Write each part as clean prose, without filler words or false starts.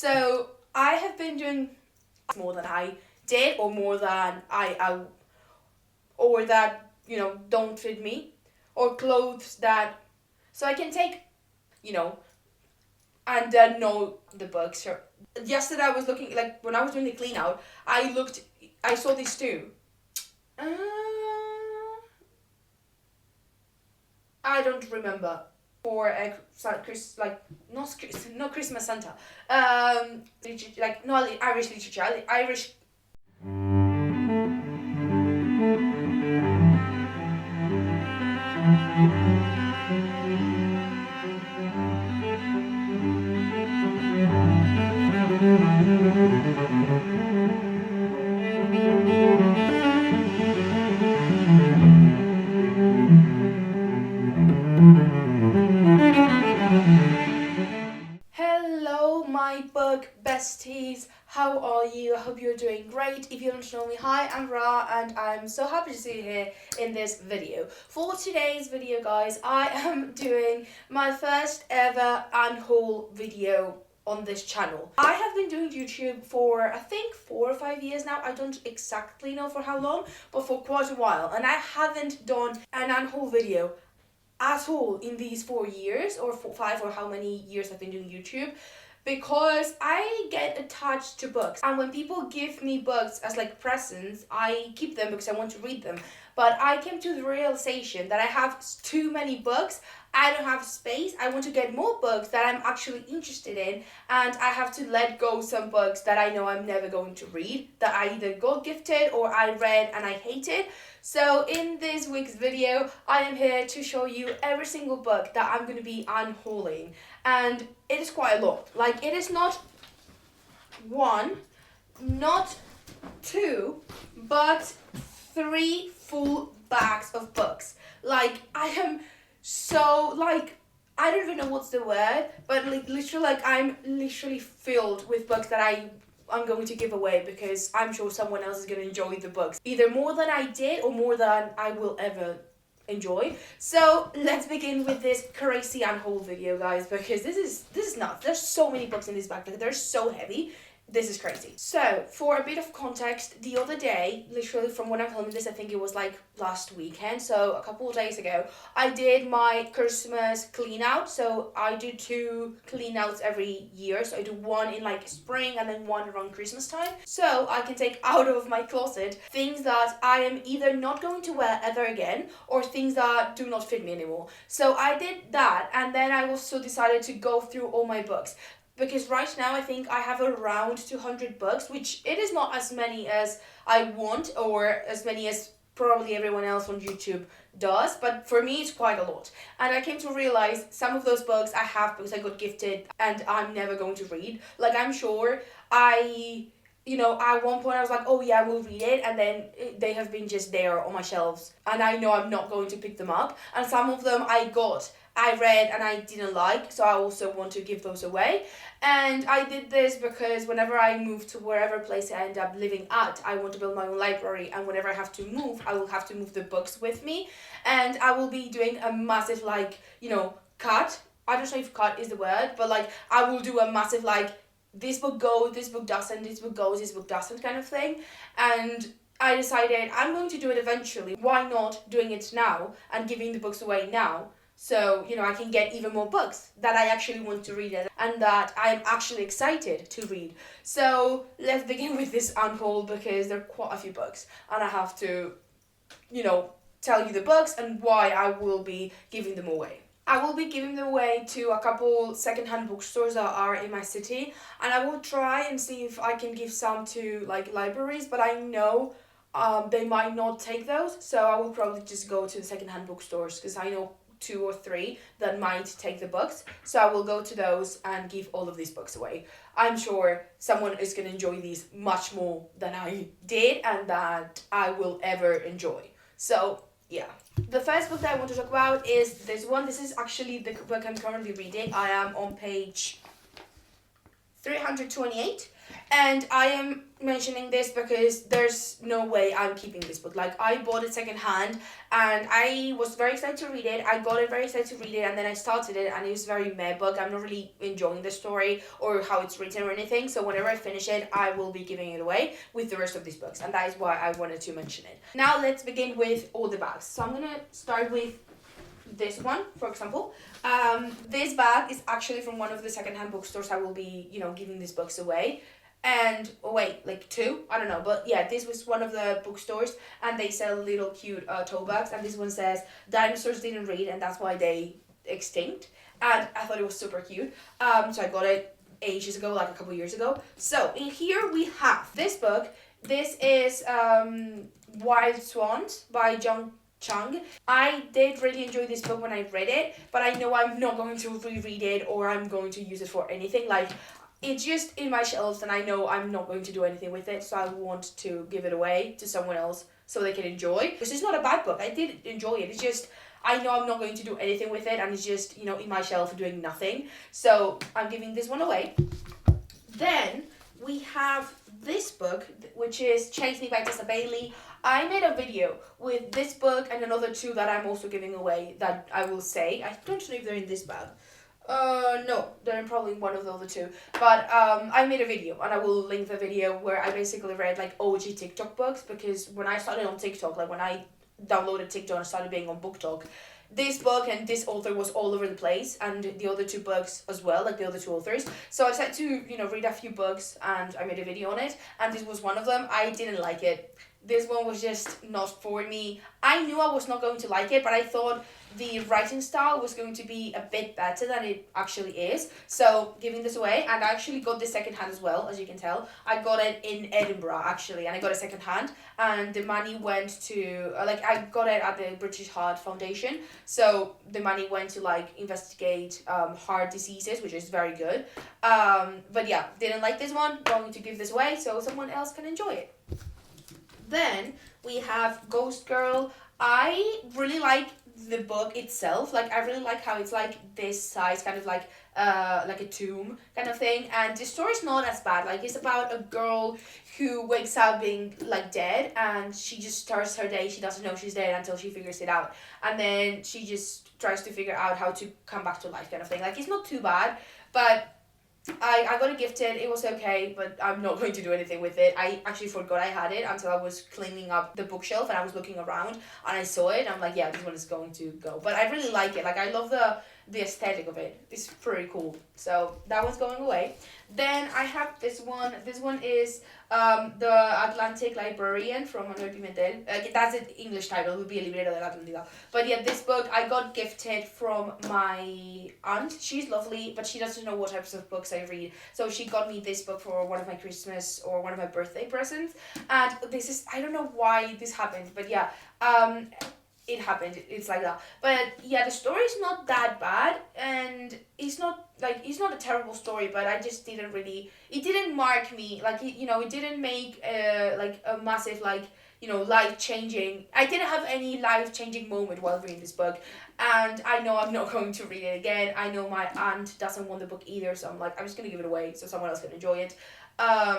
So I have been doing more than I did, or more than I or that, don't fit me, or clothes that, so I can take, and know the books. Yesterday I was looking, like when I was doing the clean out, I saw these two. I don't remember. For not Christmas Santa. Like not Irish literature, Irish. Hello my book besties, how are you? I hope you're doing great. If you don't know me, hi, I'm Ra and I'm so happy to see you here in this video. For today's video guys, I am doing my first ever unhaul video on this channel. I have been doing YouTube for I think 4 or 5 years now. I don't exactly know for how long, but for quite a while, and I haven't done an unhaul video at all in these 4 years or 5 or how many years I've been doing YouTube, because I get attached to books, and when people give me books as like presents, I keep them because I want to read them. But I came to the realization that I have too many books, I don't have space, I want to get more books that I'm actually interested in, and I have to let go some books that I know I'm never going to read, that I either got gifted or I read and I hated. So in this week's video, I am here to show you every single book that I'm going to be unhauling, and it is quite a lot. Like, it is not one, not two, but 3 full bags of books. Like, I am so, like, I don't even know what's the word, but like literally, like, I'm literally filled with books that I'm going to give away, because I'm sure someone else is going to enjoy the books either more than I did or more than I will ever enjoy. So let's begin with this crazy unhaul video guys, because this is nuts. There's so many books in this bag, like they're so heavy. This is crazy. So, for a bit of context, the other day, literally from when I'm filming this, I think it was like last weekend, so a couple of days ago, I did my Christmas clean out. So I do 2 clean outs every year. So I do one in like spring and then one around Christmas time. So I can take out of my closet things that I am either not going to wear ever again, or things that do not fit me anymore. So I did that, and then I also decided to go through all my books. Because right now I think I have around 200 books, which it is not as many as I want, or as many as probably everyone else on YouTube does, but for me it's quite a lot. And I came to realize some of those books I have because I got gifted and I'm never going to read. Like, I'm sure at one point I was like, oh yeah, I will read it, and then they have been just there on my shelves, and I know I'm not going to pick them up. And some of them I read and I didn't like, so I also want to give those away. And I did this because whenever I move to wherever place I end up living at, I want to build my own library, and whenever I have to move, I will have to move the books with me, and I will be doing a massive cut. I don't know if cut is the word, but like I will do a massive this book goes, this book doesn't, this book goes, this book doesn't kind of thing. And I decided I'm going to do it eventually. Why not doing it now and giving the books away now? So, I can get even more books that I actually want to read and that I'm actually excited to read. So let's begin with this unhaul, because there are quite a few books, and I have to, tell you the books and why I will be giving them away. I will be giving them away to a couple secondhand bookstores that are in my city, and I will try and see if I can give some to libraries, but I know they might not take those, so I will probably just go to the secondhand bookstores, because I know 2 or 3 that might take the books. So I will go to those and give all of these books away. I'm sure someone is going to enjoy these much more than I did and that I will ever enjoy. So yeah. The first book that I want to talk about is this one. This is actually the book I'm currently reading. I am on page 328. And I am mentioning this because there's no way I'm keeping this book. Like, I bought it secondhand and I was very excited to read it. I got it very excited to read it, and then I started it and it was very meh book. I'm not really enjoying the story or how it's written or anything. So whenever I finish it, I will be giving it away with the rest of these books. And that is why I wanted to mention it. Now let's begin with all the bags. So I'm gonna start with this one, for example. This bag is actually from one of the secondhand bookstores I will be, giving these books away. And like two, I don't know, but yeah, this was one of the bookstores, and they sell little cute tote bags, and this one says dinosaurs didn't read and that's why they extinct, and I thought it was super cute. So I got it ages ago, like a couple years ago. So in here we have this book. This is Wild Swans by John Chung. I did really enjoy this book when I read it, but I know I'm not going to reread it or I'm going to use it for anything. Like, it's just in my shelves and I know I'm not going to do anything with it, so I want to give it away to someone else so they can enjoy. Because it's not a bad book. I did enjoy it. It's just, I know I'm not going to do anything with it and it's just, in my shelf doing nothing. So I'm giving this one away. Then we have this book, which is Chase Me by Tessa Bailey. I made a video with this book and another two that I'm also giving away that I will say. I don't know if they're in this bag. No, they're probably one of the other two. But I made a video, and I will link the video where I basically read like OG TikTok books, because when I started on TikTok, like when I downloaded TikTok and started being on BookTok, this book and this author was all over the place, and the other two books as well, like the other two authors. So I decided to, read a few books, and I made a video on it, and this was one of them. I didn't like it. This one was just not for me. I knew I was not going to like it, but I thought the writing style was going to be a bit better than it actually is. So giving this away, and I actually got this secondhand as well, as you can tell. I got it in Edinburgh actually, and I got it secondhand, and the money went to I got it at the British Heart Foundation. So the money went to investigate heart diseases, which is very good. But yeah, didn't like this one. Going to give this away so someone else can enjoy it. Then we have Ghost Girl. I really like the book itself. I really like how it's this size, kind of like a tomb kind of thing. And the story's not as bad. It's about a girl who wakes up being dead, and she just starts her day. She doesn't know she's dead until she figures it out, and then she just tries to figure out how to come back to life, kind of thing. It's not too bad, but I got it gifted. It was okay, but I'm not going to do anything with it. I actually forgot I had it until I was cleaning up the bookshelf and I was looking around and I saw it. I'm like, yeah, this one is going to go. But I really like it. I love the aesthetic of it. It's pretty cool. So that one's going away. Then I have this one. This one is The Atlantic Librarian from Manuel Pimentel. That's the English title. It would be El Librero de la Atlántida. But yeah, this book I got gifted from my aunt. She's lovely, but she doesn't know what types of books I read. So she got me this book for one of my Christmas or one of my birthday presents. And this is, I don't know why this happened, but yeah, it happened. It's like that. But yeah, the story's not that bad, and it's not a terrible story, but I just didn't really, it didn't mark me, it didn't make a massive life-changing, I didn't have any life-changing moment while reading this book, and I know I'm not going to read it again. I know my aunt doesn't want the book either, so I'm just gonna give it away so someone else can enjoy it.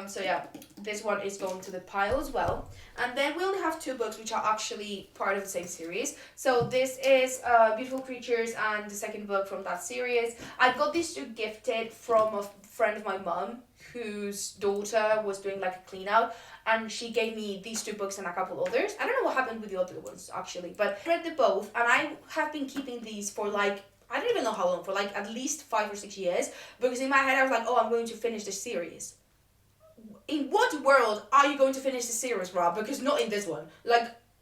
So yeah, this one is going to the pile as well. And then we only have two books which are actually part of the same series. So this is Beautiful Creatures and the second book from that series. I got these two gifted from a friend of my mum whose daughter was doing a clean out, and she gave me these two books and a couple others. I don't know what happened with the other ones actually, but I read them both, and I have been keeping these for I don't even know how long, for at least 5 or 6 years, because in my head I was oh, I'm going to finish this series. In what world are you going to finish the series, Rob? Because not in this one.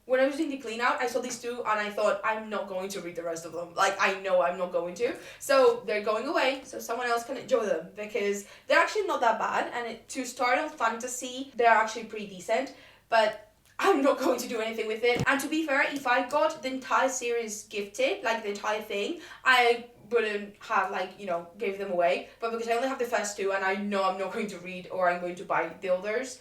When I was doing the clean out, I saw these two and I thought, I'm not going to read the rest of them. I know I'm not going to. So they're going away so someone else can enjoy them, because they're actually not that bad. And to start on fantasy, they're actually pretty decent. But I'm not going to do anything with it. And to be fair, if I got the entire series gifted, the entire thing, I wouldn't have gave them away. But because I only have the first two and I know I'm not going to read or I'm going to buy the others,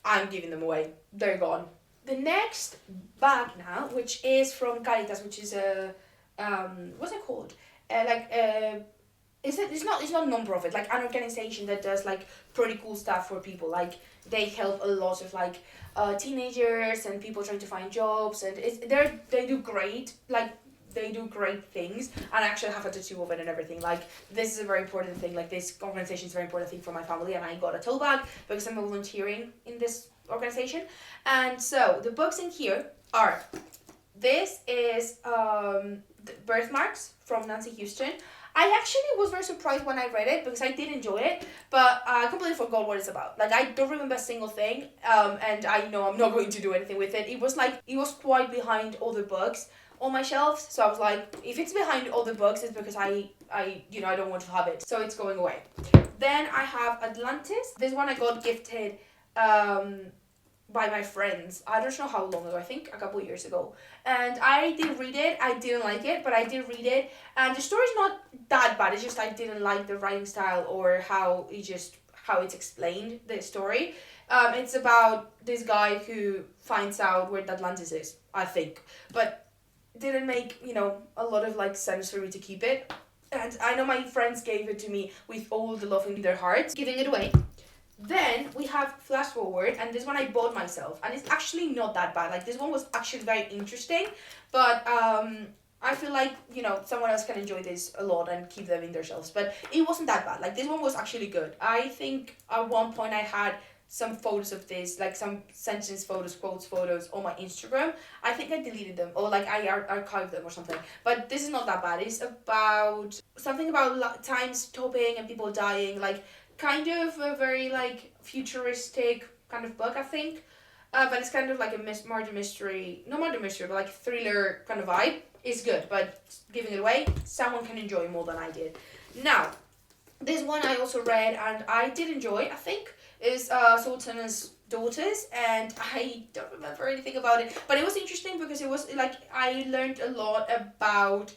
I'm giving them away. They're gone. The next bag now, which is from Caritas, which is a what's it called? It's it's not non-profit, like an organization that does like pretty cool stuff for people. Like they help a lot of like teenagers and people trying to find jobs, and they do great, like they do great things, and I actually have a tattoo of it and everything. Like this is a very important thing, like this organization is a very important thing for my family, and I got a tote bag because I'm volunteering in this organization. And so the books in here are, this is Birthmarks from Nancy Houston. I actually was very surprised when I read it because I did enjoy it, but I completely forgot what it's about. Like, I don't remember a single thing, and I know I'm not going to do anything with it. It was quite behind other books on my shelves, so I was like, if it's behind other books, it's because I don't want to have it, so it's going away. Then I have Atlantis. This one I got gifted by my friends. I don't know how long ago, I think a couple years ago. And I did read it. I didn't like it, but I did read it. And the story's not that bad. It's just I didn't like the writing style or how it's explained, the story. It's about this guy who finds out where Atlantis is, I think. But didn't make, a lot of like sense for me to keep it. And I know my friends gave it to me with all the love in their hearts, giving it away. Then we have Flash Forward, and this one I bought myself, and it's actually not that bad. Like, this one was actually very interesting, but I feel like, someone else can enjoy this a lot and keep them in their shelves, but it wasn't that bad. Like, this one was actually good. I think at one point I had some photos of this, like some sentence photos, quotes photos on my Instagram. I think I deleted them, or like I archived them or something, but this is not that bad. It's about something about time stopping and people dying, like kind of a very like futuristic kind of book, I think, but it's kind of like a murder mystery, not murder mystery, but like thriller kind of vibe. It's good, but giving it away, someone can enjoy more than I did. Now, this one I also read and I did enjoy, I think, is Sultana's Daughters, and I don't remember anything about it, but it was interesting because it was like I learned a lot about,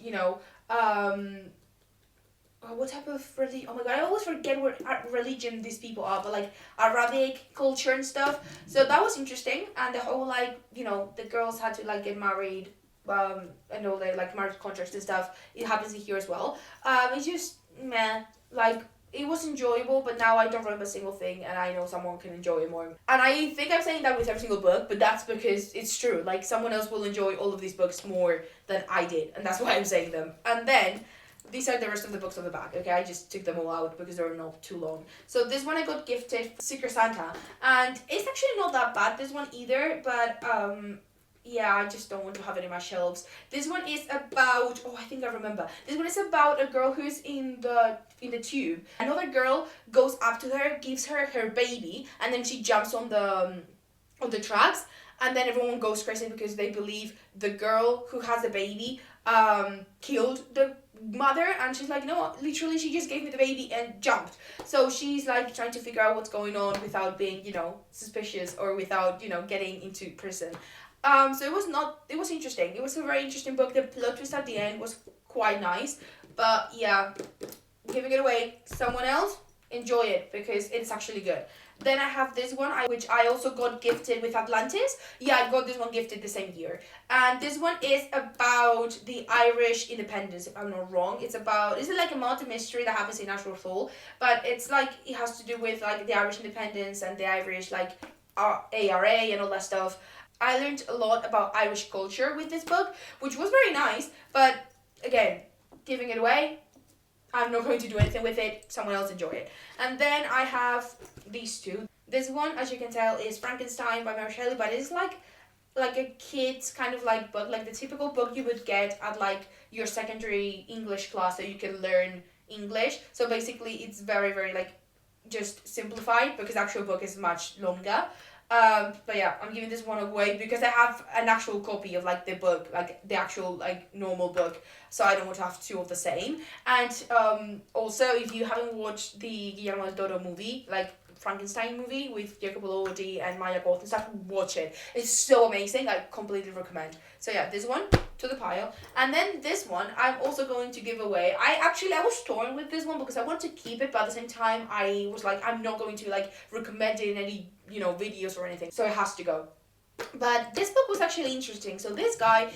what type of religion? Oh my god, I always forget what religion these people are, but like Arabic culture and stuff. So that was interesting, and the whole like, the girls had to like get married, and all their like marriage contracts and stuff. It happens in here as well. It's just meh. Like, it was enjoyable, but now I don't remember a single thing, and I know someone can enjoy it more. And I think I'm saying that with every single book, but that's because it's true. Like, someone else will enjoy all of these books more than I did, and that's why I'm saying them. And then these are the rest of the books on the back, okay? I just took them all out because they were not too long. So this one I got gifted, Secret Santa, and it's actually not that bad, this one either, but yeah, I just don't want to have it in my shelves. This one is about, I think I remember. This one is about a girl who's in the tube. Another girl goes up to her, gives her her baby, and then she jumps on the tracks, and then everyone goes crazy because they believe the girl who has the baby killed the mother, and she's like, no, literally she just gave me the baby and jumped. So she's like trying to figure out what's going on without being, suspicious, or without, getting into prison. So it was interesting. It was a very interesting book. The plot twist at the end was quite nice, but yeah, giving it away. Someone else, enjoy it because it's actually good. Then I have this one, which I also got gifted with Atlantis. Yeah, I got this one gifted the same year. And this one is about the Irish independence, if I'm not wrong. It's like a murder mystery that happens in Ashford Hall, but it's like, it has to do with like the Irish independence and the Irish like ARA and all that stuff. I learned a lot about Irish culture with this book, which was very nice, but again, giving it away, I'm not going to do anything with it, someone else enjoy it. And then I have these two. This one, as you can tell, is Frankenstein by Mary Shelley, but it's like a kid's kind of like book, like the typical book you would get at like your secondary English class so you can learn English. So basically it's very, very like just simplified because the actual book is much longer. But yeah, I'm giving this one away because I have an actual copy of like the book, like the actual like normal book, so I don't want to have two of the same. And also, if you haven't watched the Guillermo del Toro movie, like Frankenstein movie with Jacob Elordi and Maya Goth and stuff, watch it. It's so amazing. I completely recommend. So yeah, this one to the pile. And then this one I'm also going to give away. I was torn with this one because I want to keep it, but at the same time I was like, I'm not going to like recommend it in any videos or anything, so it has to go. But this book was actually interesting. So this guy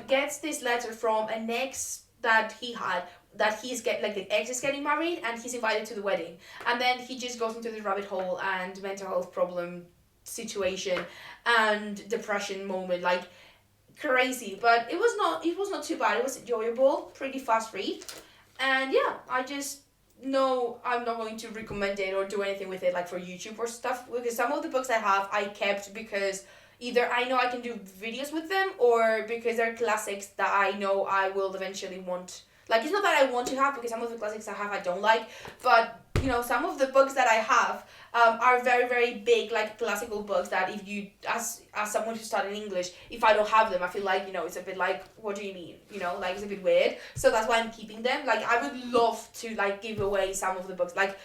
gets this letter from an ex that he had that he's the ex is getting married and he's invited to the wedding, and then he just goes into the rabbit hole and mental health problem situation and depression moment, like crazy. But it was not too bad. It was enjoyable, pretty fast read, and yeah, I just know I'm not going to recommend it or do anything with it like for YouTube or stuff, because some of the books I have I kept because either I know I can do videos with them, or because they're classics that I know I will eventually want. Like, it's not that I want to have, because some of the classics I have I don't like, but you know, some of the books that I have are very, very big, like classical books that if you, as someone who's studying English, if I don't have them, I feel like, you know, it's a bit like, what do you mean? You know, like, it's a bit weird. So that's why I'm keeping them. Like, I would love to, like, give away some of the books. Like,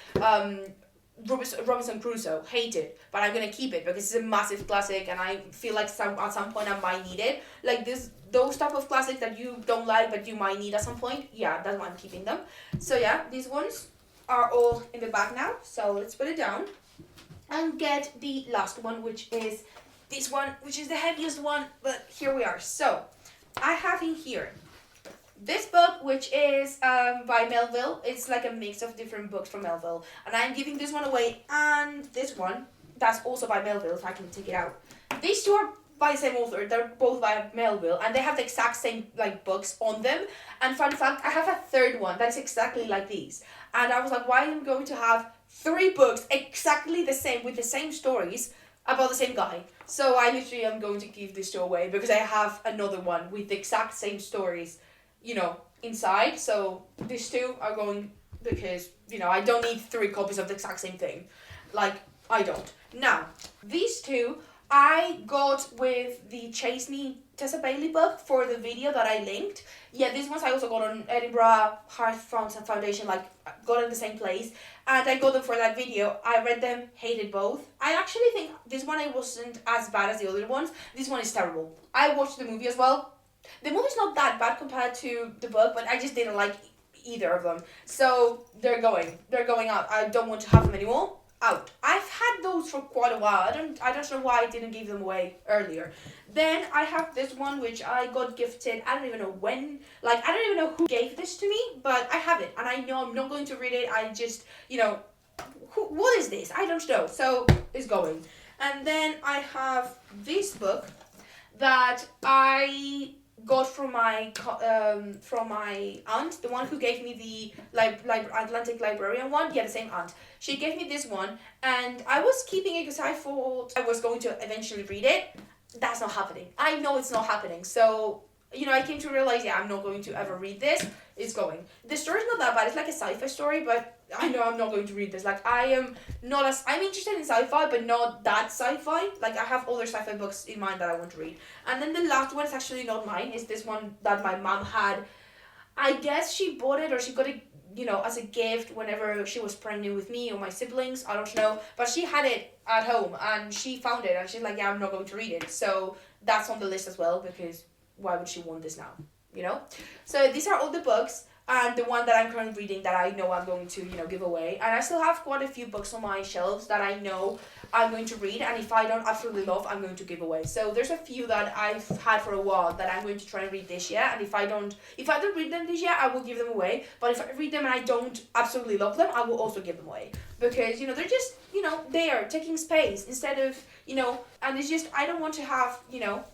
Robinson Crusoe, hate it, but I'm gonna keep it because it's a massive classic, and I feel like at some point I might need it. Like those type of classics that you don't like but you might need at some point. Yeah, that's why I'm keeping them. So yeah, these ones are all in the bag now. So let's put it down and get the last one, which is this one, which is the heaviest one. But here we are. So I have in here this book, which is by Melville. It's like a mix of different books from Melville, and I'm giving this one away, and this one that's also by Melville, if I can take it out. These two are by the same author. They're both by Melville, and they have the exact same like books on them. And fun fact, I have a third one that's exactly like these, and I was like, why am I going to have 3 books exactly the same with the same stories about the same guy? So I literally am going to give this two away because I have another one with the exact same stories, you know, inside. So these two are going because, you know, I don't need 3 copies of the exact same thing. Like, I don't. Now, these two I got with the Chase Me Tessa Bailey book for the video that I linked. Yeah, these ones I also got on Edinburgh Heart Foundation, like, got in the same place. And I got them for that video. I read them, hated both. I actually think this one wasn't as bad as the other ones. This one is terrible. I watched the movie as well. The movie's not that bad compared to the book, but I just didn't like either of them. So they're going out. I don't want to have them anymore. Out. I've had those for quite a while. I don't know why I didn't give them away earlier. Then I have this one which I got gifted. I don't even know when. Like, I don't even know who gave this to me, but I have it, and I know I'm not going to read it. I just, you know, what is this? I don't know. So it's going. And then I have this book that I got from my aunt, the one who gave me the Atlantic Librarian one. Yeah, the same aunt. She gave me this one, and I was keeping it because I thought I was going to eventually read it. That's not happening. I know it's not happening. So, you know, I came to realize, yeah, I'm not going to ever read this. It's going. The story's not that bad. It's like a sci-fi story, but I know I'm not going to read this. Like, I'm interested in sci-fi, but not that sci-fi. Like, I have other sci-fi books in mind that I want to read. And then the last one is actually not mine. It's this one that my mom had. I guess she bought it, or she got it, you know, as a gift whenever she was pregnant with me or my siblings. I don't know. But she had it at home, and she found it, and she's like, yeah, I'm not going to read it. So that's on the list as well, because why would she want this now? You know? So these are all the books, and the one that I'm currently reading that I know I'm going to, you know, give away. And I still have quite a few books on my shelves that I know I'm going to read, and if I don't absolutely love, I'm going to give away. So there's a few that I've had for a while that I'm going to try and read this year, and if I don't read them this year, I will give them away. But if I read them and I don't absolutely love them, I will also give them away. Because, you know, they're just, you know, there, taking space instead of, you know, and it's just, I don't want to have, you know,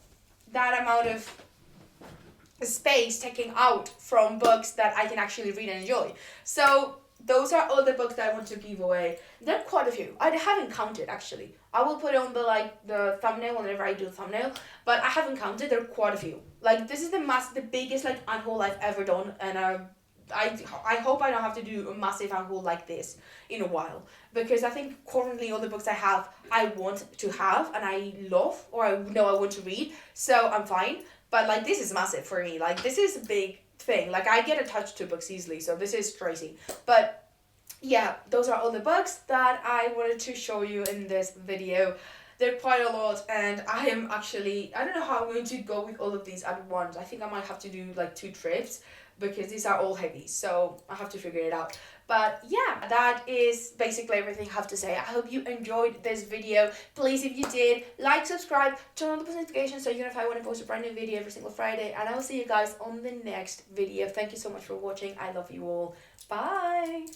that amount of space taken out from books that I can actually read and enjoy. So those are all the books that I want to give away. There are quite a few. I haven't counted, actually. I will put it on the thumbnail whenever I do the thumbnail, but I haven't counted. There are quite a few. Like, this is the biggest like unhaul I've ever done, and I hope I don't have to do a massive unhaul like this in a while, because I think currently all the books I have I want to have and I love, or I know I want to read, so I'm fine. But like, this is massive for me. Like, this is a big thing. Like, I get attached to books easily, so this is crazy. But yeah, those are all the books that I wanted to show you in this video. they're quite a lot, and I don't know how I'm going to go with all of these at once. I think I might have to do like 2 trips because these are all heavy, so I have to figure it out. But yeah, that is basically everything I have to say. I hope you enjoyed this video. Please, if you did, like, subscribe, turn on the post notifications so you know if I want to post a brand new video every single Friday, and I will see you guys on the next video. Thank you so much for watching. I love you all. Bye.